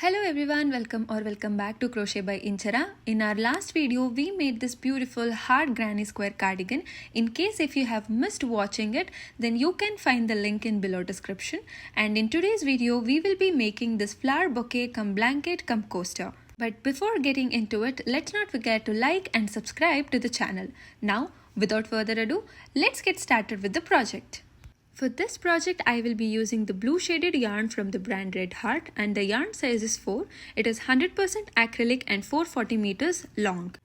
Hello everyone, welcome back to Crochet by Inchara. In our last video, we made this beautiful hard granny square cardigan. In case if you have missed watching it, then you can find the link in below description. And in today's video, we will be making this flower bouquet come blanket come coaster. But before getting into it, let's not forget to like and subscribe to the channel. Now, without further ado, let's get started with the project. For this project, I will be using the blue shaded yarn from the brand Red Heart, and the yarn size is 4. It is 100% acrylic and 440 meters long.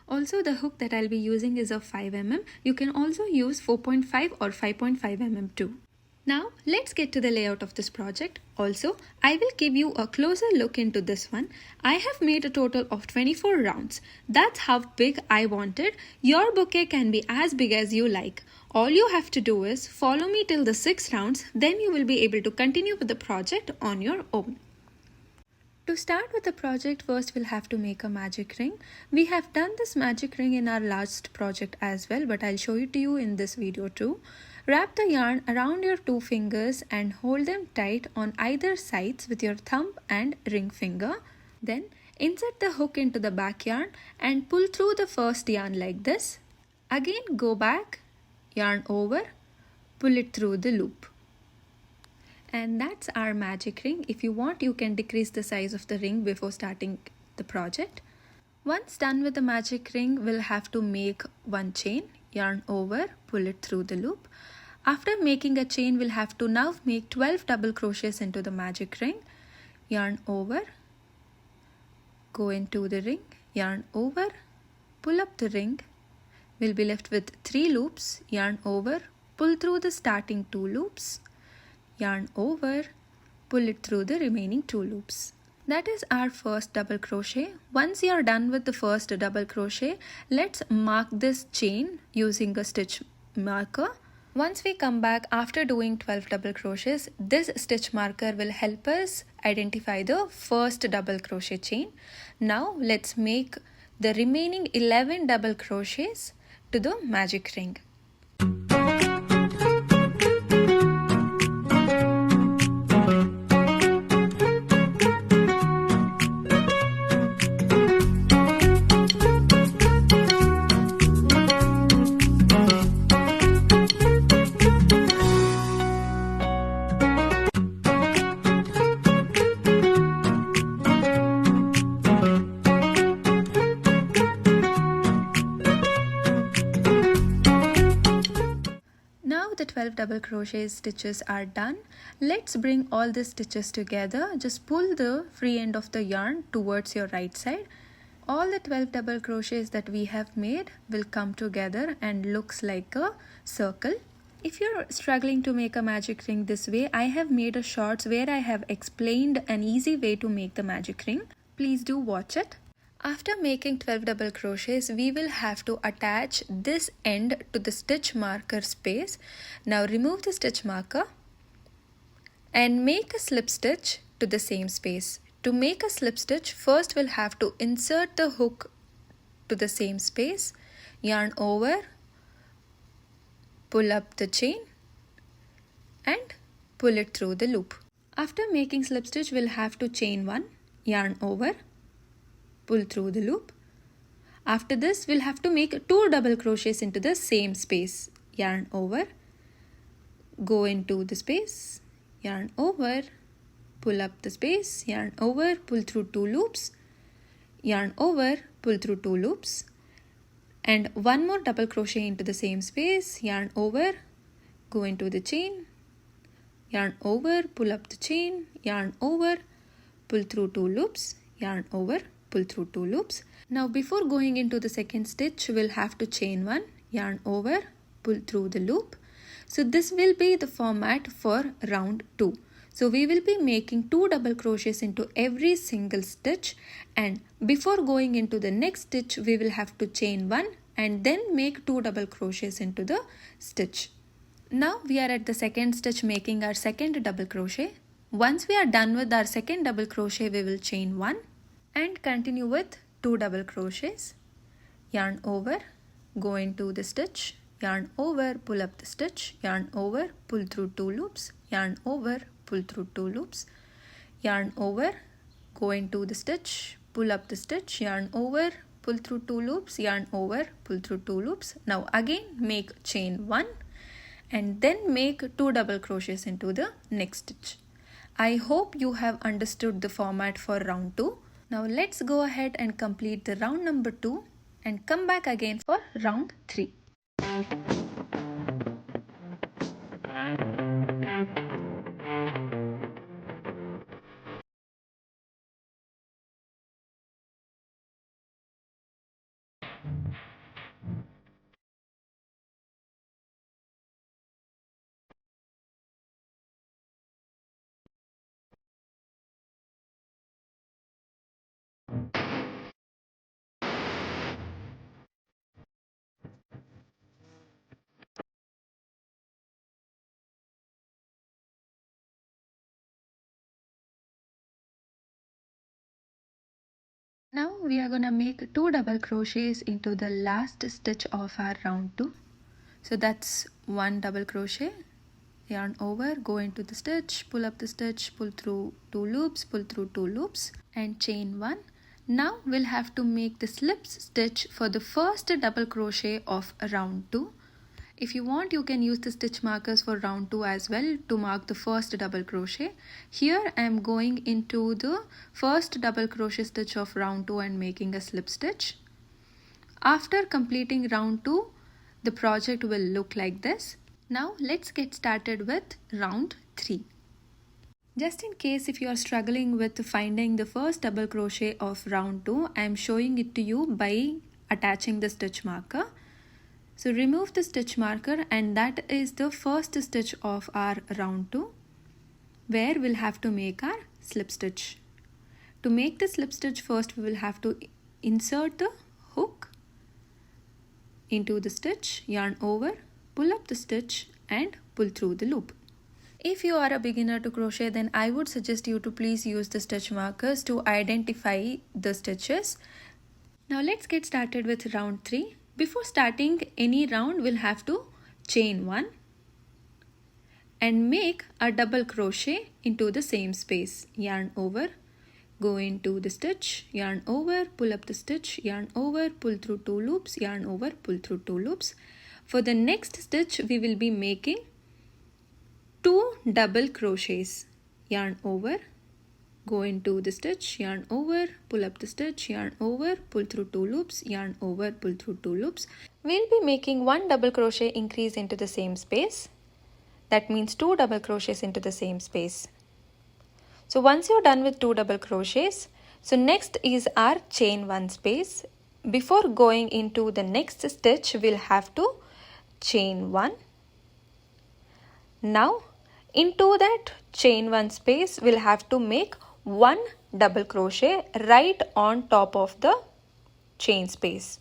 Also, the hook that I'll be using is of 5 mm. You can also use 4.5 or 5.5 mm too. Now, let's get to the layout of this project. Also, I will give you a closer look into this one. I have made a total of 24 rounds. That's how big I wanted. Your bouquet can be as big as you like. All you have to do is follow me till the 6 rounds, then you will be able to continue with the project on your own. To start with the project, first we'll have to make a magic ring. We have done this magic ring in our last project as well, but I'll show it to you in this video too. Wrap the yarn around your 2 fingers and hold them tight on either sides with your thumb and ring finger. Then insert the hook into the back yarn and pull through the first yarn like this. Again go back, yarn over, pull it through the loop. And that's our magic ring. If you want, you can decrease the size of the ring before starting the project. Once done with the magic ring, we'll have to make one chain, yarn over, pull it through the loop. After making a chain, we'll have to now make 12 double crochets into the magic ring. Yarn over, go into the ring, yarn over, pull up the ring. We'll be left with 3 loops, yarn over, pull through the starting 2 loops, yarn over, pull it through the remaining 2 loops. That is our first double crochet. Once you are done with the first double crochet, let's mark this chain using a stitch marker. Once we come back after doing 12 double crochets, this stitch marker will help us identify the first double crochet chain. Now let's make the remaining 11 double crochets to the magic ring. The 12 double crochet stitches are done. Let's bring all the stitches together. Just pull the free end of the yarn towards your right side. All the 12 double crochets that we have made will come together and looks like a circle. If you're struggling to make a magic ring this way, I have made a shorts where I have explained an easy way to make the magic ring. Please do watch it. After making 12 double crochets, we will have to attach this end to the stitch marker space. Now remove the stitch marker and make a slip stitch to the same space. To make a slip stitch, first we'll have to insert the hook to the same space, yarn over, pull up the chain and pull it through the loop. After making slip stitch, we'll have to chain 1, yarn over, pull through the loop. After this, we'll have to make 2 double crochets into the same space. Yarn over, go into the space, yarn over, pull up the space, yarn over, pull through 2 loops, yarn over, pull through 2 loops, and 1 more double crochet into the same space, yarn over, go into the chain, yarn over, pull up the chain, yarn over, pull through 2 loops, yarn over, pull through 2 loops. Now before going into the second stitch, we'll have to chain 1, yarn over, pull through the loop. So this will be the format for round 2. So we will be making 2 double crochets into every single stitch, and before going into the next stitch, we will have to chain 1 and then make 2 double crochets into the stitch. Now we are at the second stitch making our second double crochet. Once we are done with our second double crochet, we will chain 1 and continue with 2 double crochets, yarn over, go into the stitch, yarn over, pull up the stitch, yarn over, pull through 2 loops, yarn over, pull through 2 loops, yarn over, go into the stitch, pull up the stitch, yarn over, pull through 2 loops, yarn over, pull through 2 loops. Now again make chain 1 and then make 2 double crochets into the next stitch. I hope you have understood the format for round 2. Now let's go ahead and complete the round number 2 and come back again for round 3. Now we are gonna make 2 double crochets into the last stitch of our round 2. So that's 1 double crochet, yarn over, go into the stitch, pull up the stitch, pull through 2 loops, pull through 2 loops and chain 1. Now we'll have to make the slip stitch for the first double crochet of round 2. If you want, you can use the stitch markers for round 2 as well to mark the first double crochet. Here I am going into the first double crochet stitch of round 2 and making a slip stitch. After completing round 2, the project will look like this. Now let's get started with round 3. Just in case if you are struggling with finding the first double crochet of round 2, I am showing it to you by attaching the stitch marker. So remove the stitch marker and that is the first stitch of our round 2 where we'll have to make our slip stitch. To make the slip stitch, first we will have to insert the hook into the stitch, yarn over, pull up the stitch and pull through the loop. If you are a beginner to crochet, then I would suggest you to please use the stitch markers to identify the stitches. Now let's get started with round 3. Before starting any round, we'll have to chain 1 and make a double crochet into the same space. Yarn over, go into the stitch, yarn over, pull up the stitch, yarn over, pull through 2 loops, yarn over, pull through 2 loops. For the next stitch, we will be making 2 double crochets. Yarn over, go into the stitch, yarn over, pull up the stitch, yarn over, pull through 2 loops, yarn over, pull through 2 loops. We'll be making 1 double crochet increase into the same space. That means 2 double crochets into the same space. So once you're done with 2 double crochets, so next is our chain 1 space. Before going into the next stitch, we'll have to chain 1. Now into that chain 1 space, we'll have to make 1 double crochet right on top of the chain space.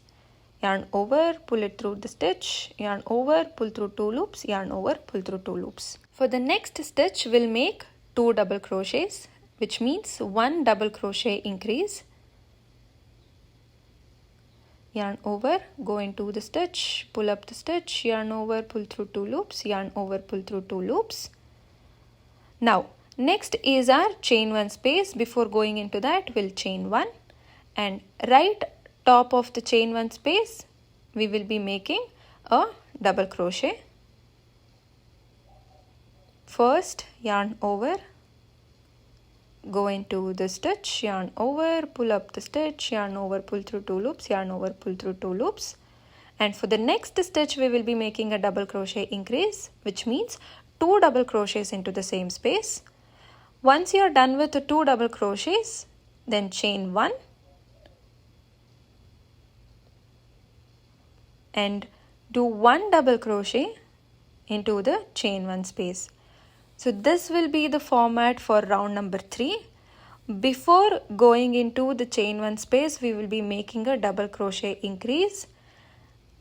Yarn over, pull it through the stitch, yarn over, pull through 2 loops, yarn over, pull through 2 loops. For the next stitch, we'll make 2 double crochets, which means 1 double crochet increase. Yarn over, go into the stitch, pull up the stitch, yarn over, pull through 2 loops, yarn over, pull through 2 loops. Now next is our chain 1 space. Before going into that, we'll chain 1 and right top of the chain 1 space, we will be making a double crochet. First yarn over, go into the stitch, yarn over, pull up the stitch, yarn over, pull through 2 loops, yarn over, pull through 2 loops. And for the next stitch, we will be making a double crochet increase, which means 2 double crochets into the same space. Once you are done with the 2 double crochets, then chain 1 and do 1 double crochet into the chain 1 space. So this will be the format for round number 3. Before going into the chain 1 space, we will be making a double crochet increase,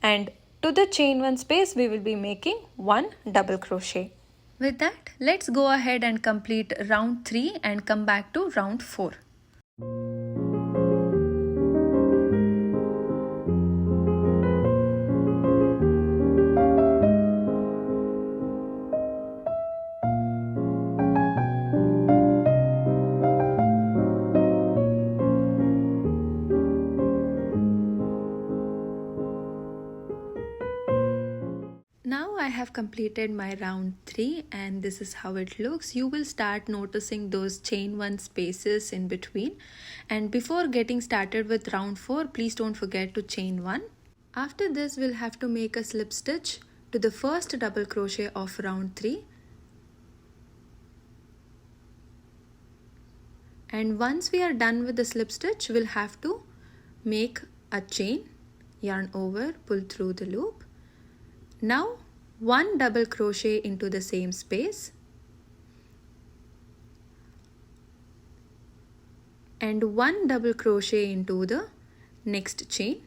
and to the chain 1 space, we will be making 1 double crochet. With that, let's go ahead and complete round 3 and come back to round 4. have completed my round 3 and this is how it looks. You will start noticing those chain 1 spaces in between, and before getting started with round 4, please don't forget to chain 1. After this, we'll have to make a slip stitch to the first double crochet of round 3. And once we are done with the slip stitch, we'll have to make a chain, yarn over, pull through the loop. Now 1 double crochet into the same space and 1 double crochet into the next chain.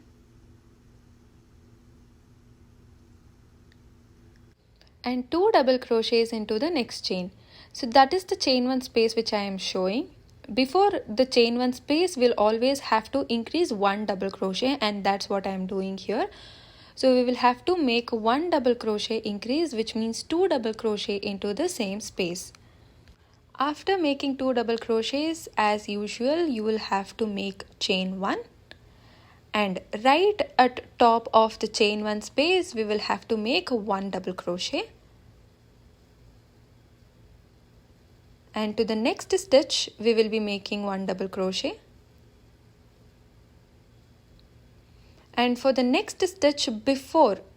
And 2 double crochets into the next chain. So that is the chain 1 space which I am showing. Before the chain 1 space, we'll always have to increase 1 double crochet, and that's what I am doing here. So we will have to make 1 double crochet increase, which means 2 double crochet into the same space. After making 2 double crochets, as usual, you will have to make chain 1. And right at top of the chain 1 space, we will have to make 1 double crochet. And to the next stitch, we will be making 1 double crochet. And for the next stitch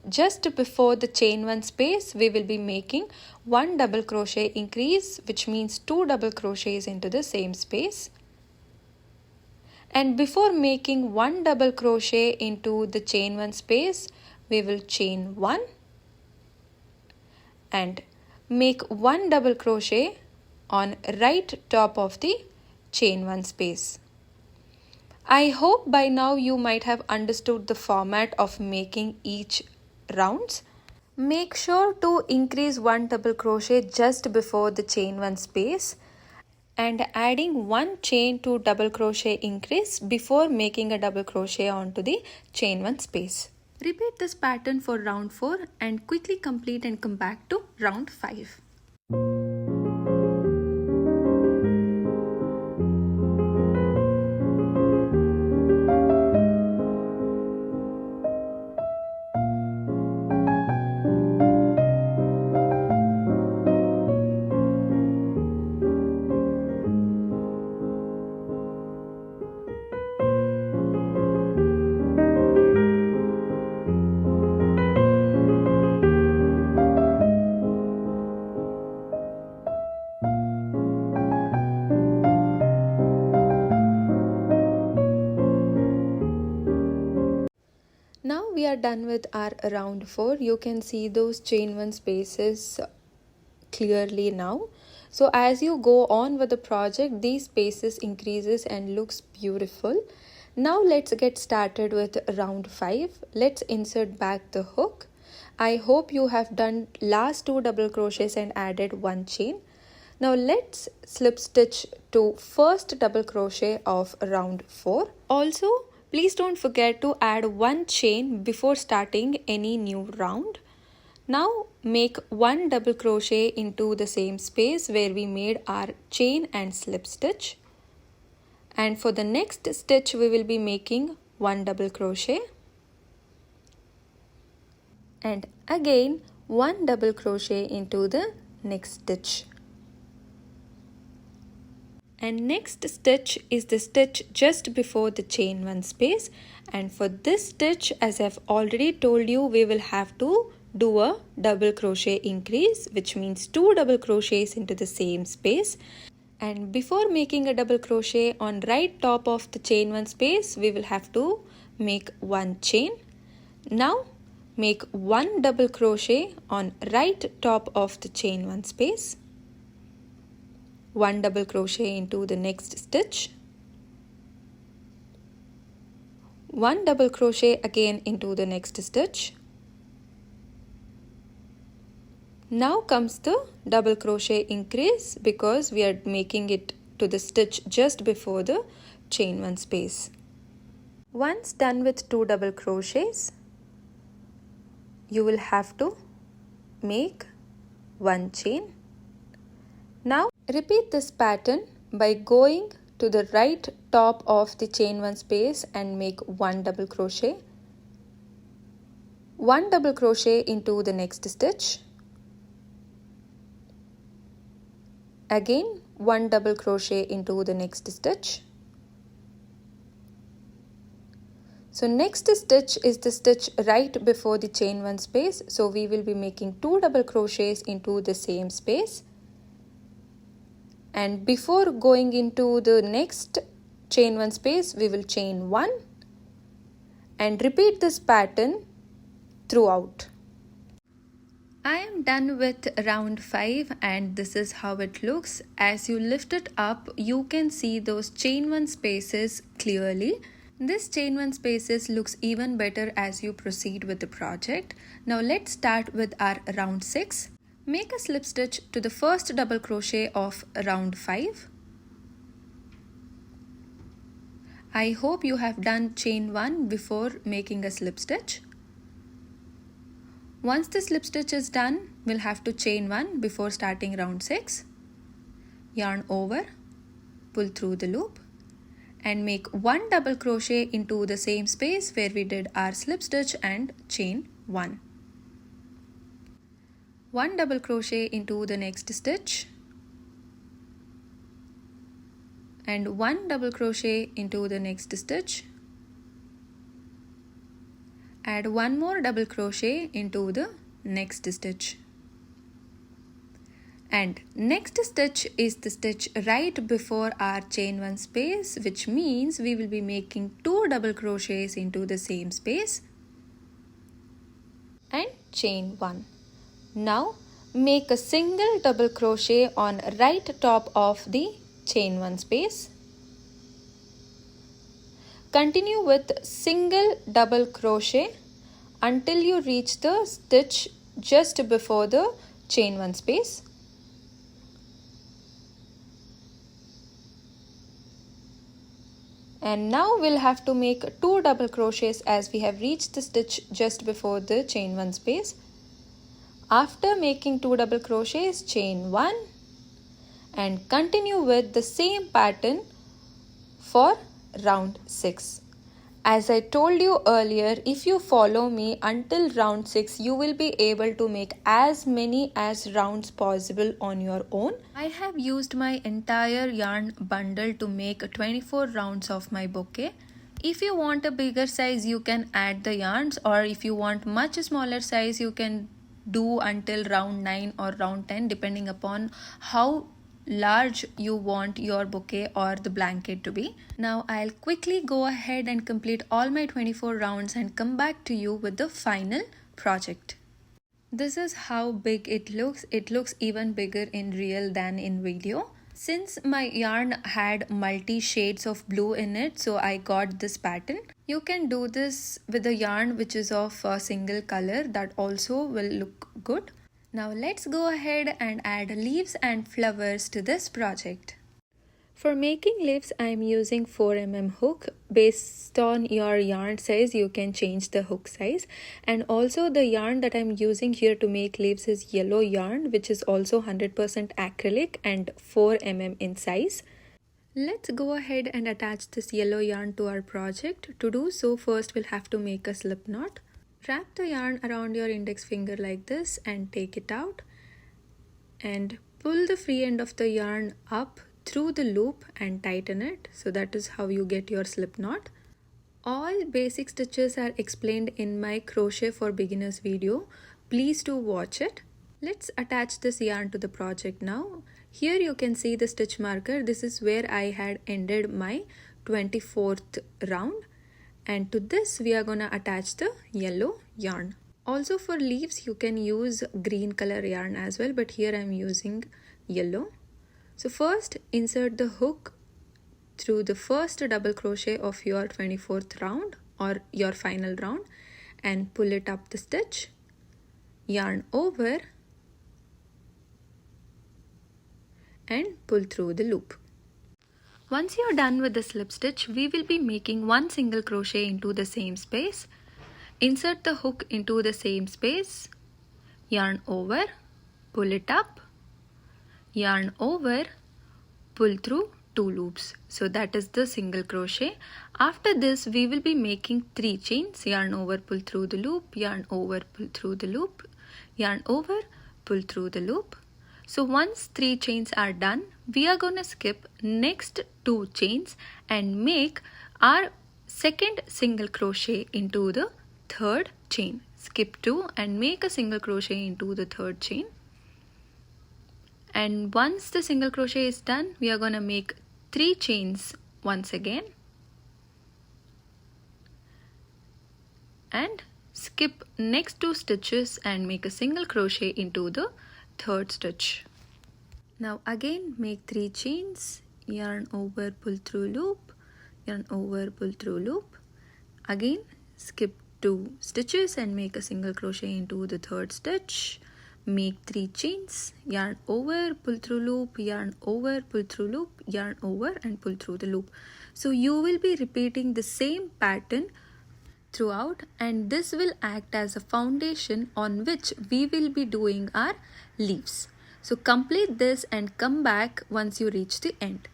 just before the chain 1 space, we will be making 1 double crochet increase, which means 2 double crochets into the same space. And before making 1 double crochet into the chain 1 space, we will chain 1 and make 1 double crochet on right top of the chain 1 space. I hope by now you might have understood the format of making each rounds. Make sure to increase 1 double crochet just before the chain 1 space and adding 1 chain to double crochet increase before making a double crochet onto the chain 1 space. Repeat this pattern for round 4 and quickly complete and come back to round 5. Now we are done with our round 4. You can see those chain 1 spaces clearly now. So as you go on with the project, these spaces increases and looks beautiful. Now let's get started with round 5. Let's insert back the hook. I hope you have done last 2 double crochets and added 1 chain. Now let's slip stitch to first double crochet of round 4. Also, please don't forget to add 1 chain before starting any new round. Now make 1 double crochet into the same space where we made our chain and slip stitch. And for the next stitch, we will be making 1 double crochet. And again 1 double crochet into the next stitch. And next stitch is the stitch just before the chain 1 space, and for this stitch, as I've already told you, we will have to do a double crochet increase, which means 2 double crochets into the same space. And before making a double crochet on right top of the chain 1 space, we will have to make 1 chain. Now make 1 double crochet on right top of the chain 1 space. 1 double crochet into the next stitch, 1 double crochet again into the next stitch. Now comes the double crochet increase because we are making it to the stitch just before the chain 1 space. Once done with 2 double crochets, you will have to make 1 chain. Now repeat this pattern by going to the right top of the chain 1 space and make 1 double crochet, 1 double crochet into the next stitch, Again, 1 double crochet into the next stitch. So next stitch is the stitch right before the chain 1 space. So we will be making 2 double crochets into the same space. And before going into the next chain 1 space, we will chain 1 and repeat this pattern throughout. I am done with round 5 and this is how it looks. As you lift it up, you can see those chain 1 spaces clearly. This chain 1 spaces looks even better as you proceed with the project. Now let's start with our round 6. Make a slip stitch to the first double crochet of round 5. I hope you have done chain 1 before making a slip stitch. Once the slip stitch is done, we'll have to chain 1 before starting round 6. Yarn over, pull through the loop and make 1 double crochet into the same space where we did our slip stitch and chain 1. 1 double crochet into the next stitch and 1 double crochet into the next stitch. Add 1 more double crochet into the next stitch. And next stitch is the stitch right before our chain 1 space, which means we will be making 2 double crochets into the same space and chain 1. Now make a single double crochet on right top of the chain 1 space. Continue with single double crochet until you reach the stitch just before the chain 1 space. And now we'll have to make 2 double crochets as we have reached the stitch just before the chain 1 space. After making 2 double crochets, chain 1 and continue with the same pattern for round 6. As I told you earlier, if you follow me until round 6, you will be able to make as many as rounds possible on your own. I have used my entire yarn bundle to make 24 rounds of my bouquet. If you want a bigger size, you can add the yarns, or if you want much smaller size, you can do until round 9 or round 10 depending upon how large you want your bouquet or the blanket to be. Now I'll quickly go ahead and complete all my 24 rounds and come back to you with the final project. This is how big it looks. It looks even bigger in real than in video. Since my yarn had multi shades of blue in it, so I got this pattern. You can do this with a yarn which is of a single color, that also will look good. Now let's go ahead and add leaves and flowers to this project. For making leaves, I am using 4mm hook. Based on your yarn size, you can change the hook size. And also the yarn that I am using here to make leaves is yellow yarn, which is also 100% acrylic and 4mm in size. Let's go ahead and attach this yellow yarn to our project. To do so, first we'll have to make a slip knot. Wrap the yarn around your index finger like this and take it out and pull the free end of the yarn up through the loop and tighten it. So that is how you get your slip knot. All basic stitches are explained in my crochet for beginners video. Please do watch it. Let's attach this yarn to the project now. Here you can see the stitch marker. This is where I had ended my 24th round. And to this we are gonna attach the yellow yarn. Also for leaves you can use green color yarn as well, but here I am using yellow. So first insert the hook through the first double crochet of your 24th round or your final round and pull it up the stitch. Yarn over and pull through the loop. Once you're done with the slip stitch, we will be making 1 single crochet into the same space. Insert the hook into the same space, yarn over, pull it up, yarn over, pull through 2 loops. So that is the single crochet. After this, we will be making 3 chains, yarn over, pull through the loop, yarn over, pull through the loop, yarn over, pull through the loop. So once 3 chains are done, we are going to skip next 2 chains and make our second single crochet into the third chain. Skip 2 and make a single crochet into the third chain. And once the single crochet is done, we are going to make 3 chains once again and skip next 2 stitches and make a single crochet into the third stitch. Now again make 3 chains, yarn over, pull through loop, yarn over, pull through loop. Again skip 2 stitches and make a single crochet into the third stitch. Make 3 chains, yarn over, pull through loop, yarn over, pull through loop, yarn over and pull through the loop. So you will be repeating the same pattern throughout, and this will act as a foundation on which we will be doing our leaves. So complete this and come back once you reach the end.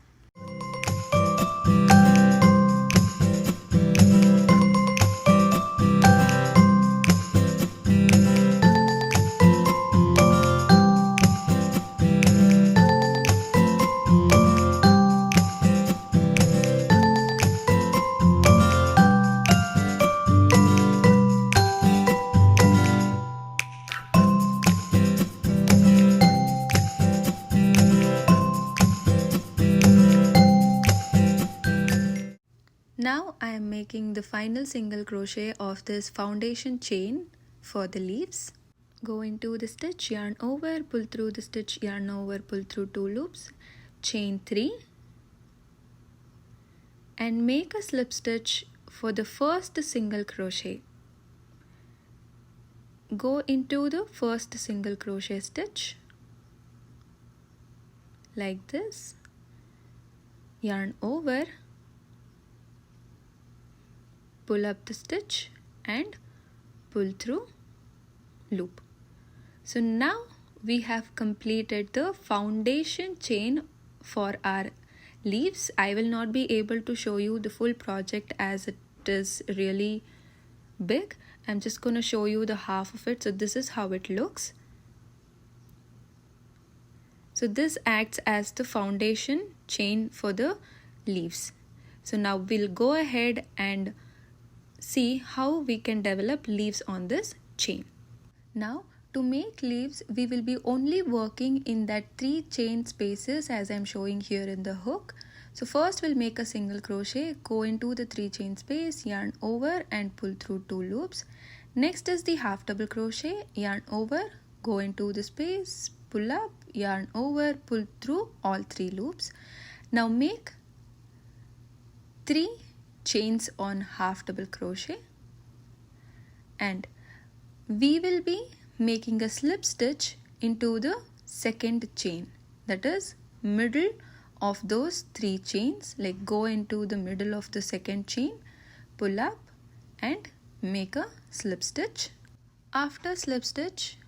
Now I am making the final single crochet of this foundation chain for the leaves. Go into the stitch, yarn over, pull through the stitch, yarn over, pull through 2 loops, chain 3 and make a slip stitch for the first single crochet. Go into the first single crochet stitch like this, yarn over, pull up the stitch and pull through loop. So now we have completed the foundation chain for our leaves. I will not be able to show you the full project as it is really big. I'm just going to show you the half of it. So this is how it looks. So this acts as the foundation chain for the leaves. So now we'll go ahead and see how we can develop leaves on this chain. Now to make leaves, we will be only working in that 3 chain spaces as I'm showing here in the hook. So first we'll make a single crochet, go into the 3 chain space, yarn over and pull through 2 loops. Next is the half double crochet, yarn over, go into the space, pull up, yarn over, pull through all 3 loops. Now make 3 chains on half double crochet and we will be making a slip stitch into the second chain, that is middle of those 3 chains. Like go into the middle of the second chain, pull up and make a slip stitch. After slip stitch,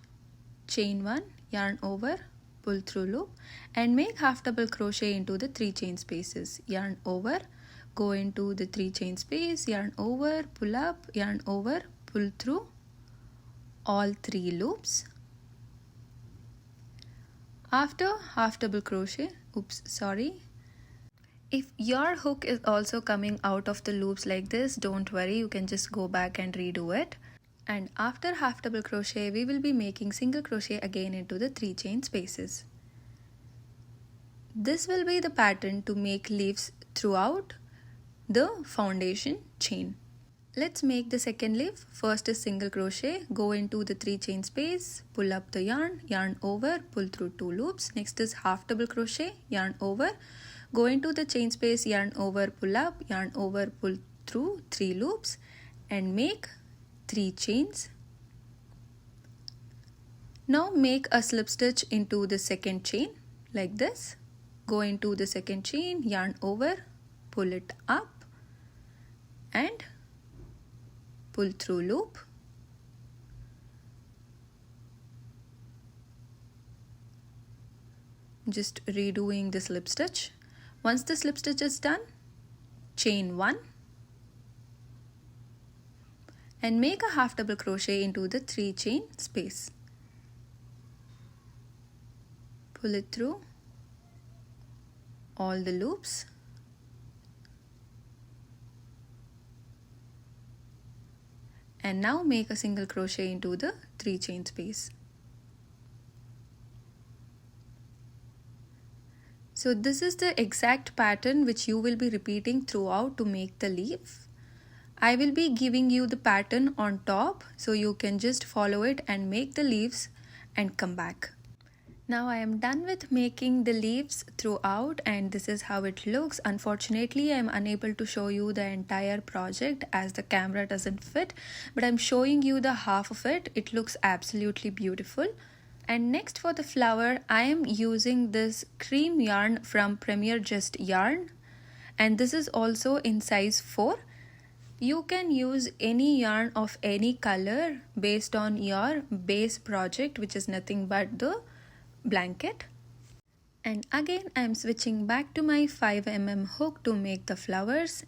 chain 1, yarn over, pull through loop and make half double crochet into the 3 chain spaces, yarn over, go into the 3 chain space, yarn over, pull up, yarn over, pull through all 3 loops. After half double crochet, if your hook is also coming out of the loops like this, don't worry, you can just go back and redo it. And after half double crochet, we will be making single crochet again into the 3 chain spaces. This will be the pattern to make leaves throughout the foundation chain. Let's make the second leaf. First is single crochet, go into the 3 chain space, pull up the yarn, yarn over, pull through 2 loops. Next is half double crochet, yarn over, go into the chain space, yarn over, pull up, yarn over, pull through 3 loops and make 3 chains. Now make a slip stitch into the second chain like this. Go into the second chain, yarn over, pull it up and pull through loop. Just redoing the slip stitch. Once the slip stitch is done, chain 1 and make a half double crochet into the 3 chain space. pull it through all the loops, and now make a single crochet into the 3 chain space. So this is the exact pattern which you will be repeating throughout to make the leaf. I will be giving you the pattern on top, so you can just follow it and make the leaves and come back. Now I am done with making the leaves throughout, and this is how it looks. Unfortunately, I am unable to show you the entire project as the camera doesn't fit, but I'm showing you the half of it. It looks absolutely beautiful. And next for the flower, I am using this cream yarn from Premier Just Yarn, and this is also in size 4. You can use any yarn of any color based on your base project, which is nothing but the blanket. And again I am switching back to my 5mm hook to make the flowers.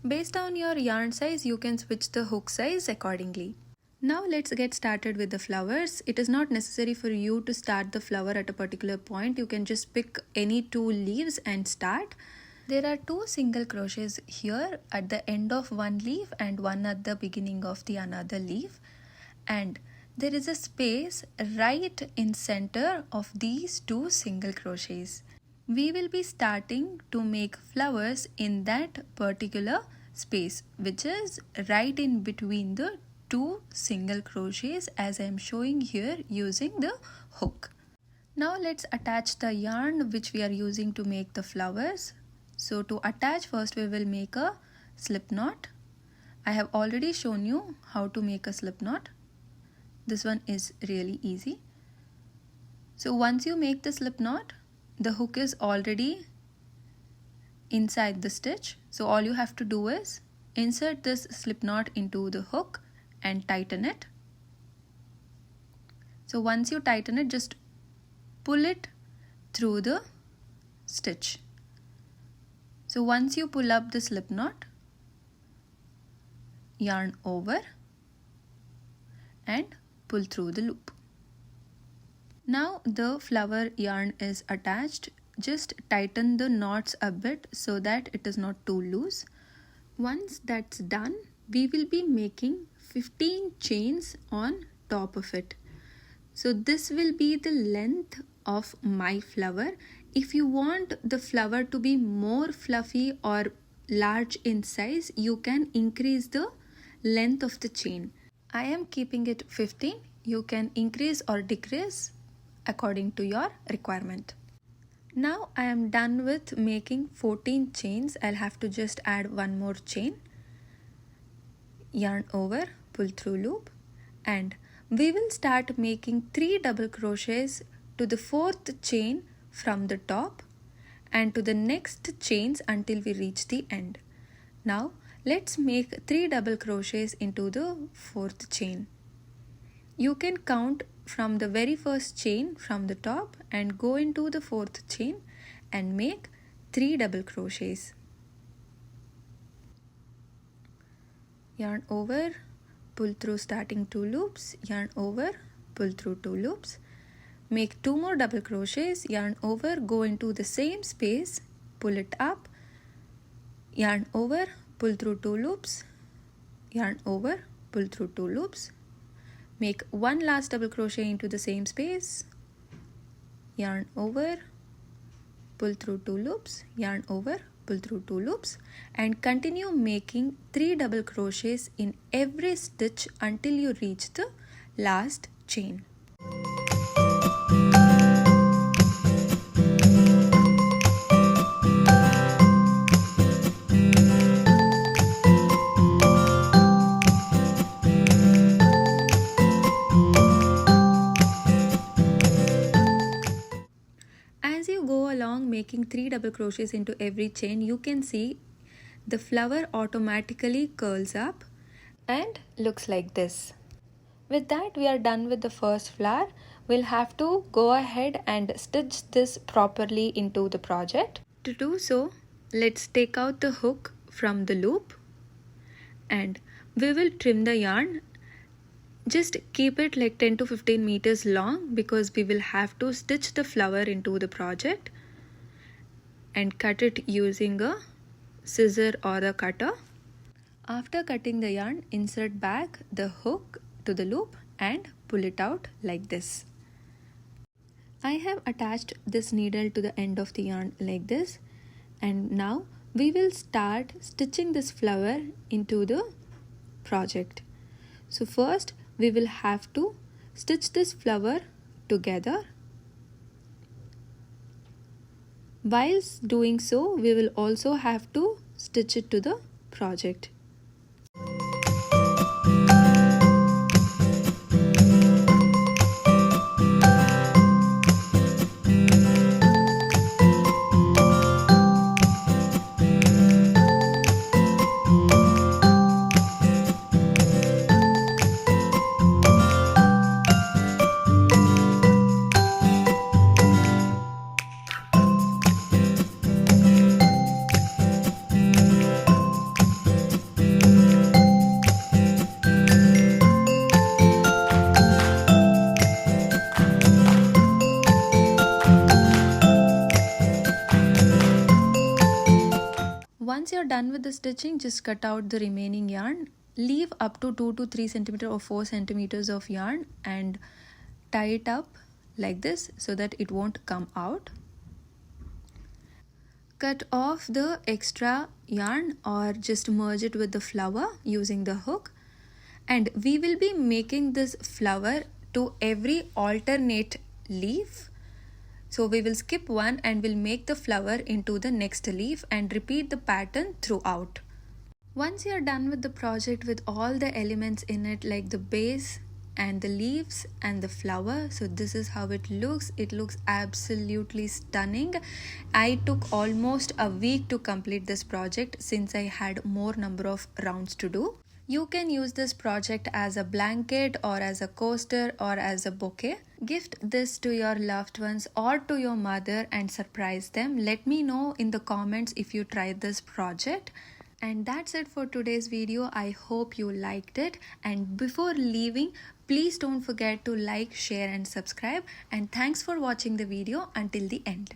Based on your yarn size, you can switch the hook size accordingly. Now let's get started with the flowers. It is not necessary for you to start the flower at a particular point. You can just pick any 2 leaves and start. There are 2 single crochets here at the end of one leaf and one at the beginning of the another leaf, and there is a space right in center of these 2 single crochets. We will be starting to make flowers in that particular space, which is right in between the 2 single crochets, as I am showing here using the hook. Now let's attach the yarn which we are using to make the flowers. So to attach, first we will make a slip knot. I have already shown you how to make a slip knot. This one is really easy. So once you make the slip knot, the hook is already inside the stitch. So all you have to do is insert this slip knot into the hook and tighten it. So once you tighten it, just pull it through the stitch. So once you pull up the slip knot, yarn over and pull through the loop. Now the flower yarn is attached. Just tighten the knots a bit so that it is not too loose. Once that's done, we will be making 15 chains on top of it. So this will be the length of my flower. If you want the flower to be more fluffy or large in size, you can increase the length of the chain. I am keeping it 15. You can increase or decrease according to your requirement. Now I am done with making 14 chains. I'll have to just add one more chain. Yarn over, pull through loop, and we will start making 3 double crochets to the 4th chain from the top and to the next chains until we reach the end. Now let's make 3 double crochets into the 4th chain. You can count from the very first chain from the top and go into the 4th chain and make 3 double crochets. Yarn over, pull through starting 2 loops, yarn over, pull through 2 loops. Make 2 more double crochets, yarn over, go into the same space, pull it up, yarn over, pull through 2 loops, yarn over, pull through 2 loops. Make 1 last double crochet into the same space, yarn over, pull through 2 loops, yarn over, pull through 2 loops, and continue making 3 double crochets in every stitch until you reach the last chain. As you go along making 3 double crochets into every chain, you can see the flower automatically curls up and looks like this. With that, we are done with the first flower. We'll have to go ahead and stitch this properly into the project. To do so, let's take out the hook from the loop and we will trim the yarn Just keep it like 10 to 15 meters long because we will have to stitch the flower into the project, and cut it using a scissor or a cutter. After cutting the yarn, insert back the hook to the loop and pull it out like this. I have attached this needle to the end of the yarn like this, and now we will start stitching this flower into the project. So first we will have to stitch this flower together. Whilst doing so, we will also have to stitch it to the project. Once you're done with the stitching, just cut out the remaining yarn. Leave up to 2 to 3 centimeters or 4 centimeters of yarn and tie it up like this so that it won't come out. Cut off the extra yarn or just merge it with the flower using the hook. And we will be making this flower to every alternate leaf. So we will skip one and we'll make the flower into the next leaf and repeat the pattern throughout. Once you're done with the project with all the elements in it, like the base and the leaves and the flower, so this is how it looks. It looks absolutely stunning. I took almost a week to complete this project since I had more number of rounds to do. You can use this project as a blanket or as a coaster or as a bouquet. Gift this to your loved ones or to your mother and surprise them. Let me know in the comments if you tried this project. And that's it for today's video. I hope you liked it. And before leaving, please don't forget to like, share and subscribe. And thanks for watching the video until the end.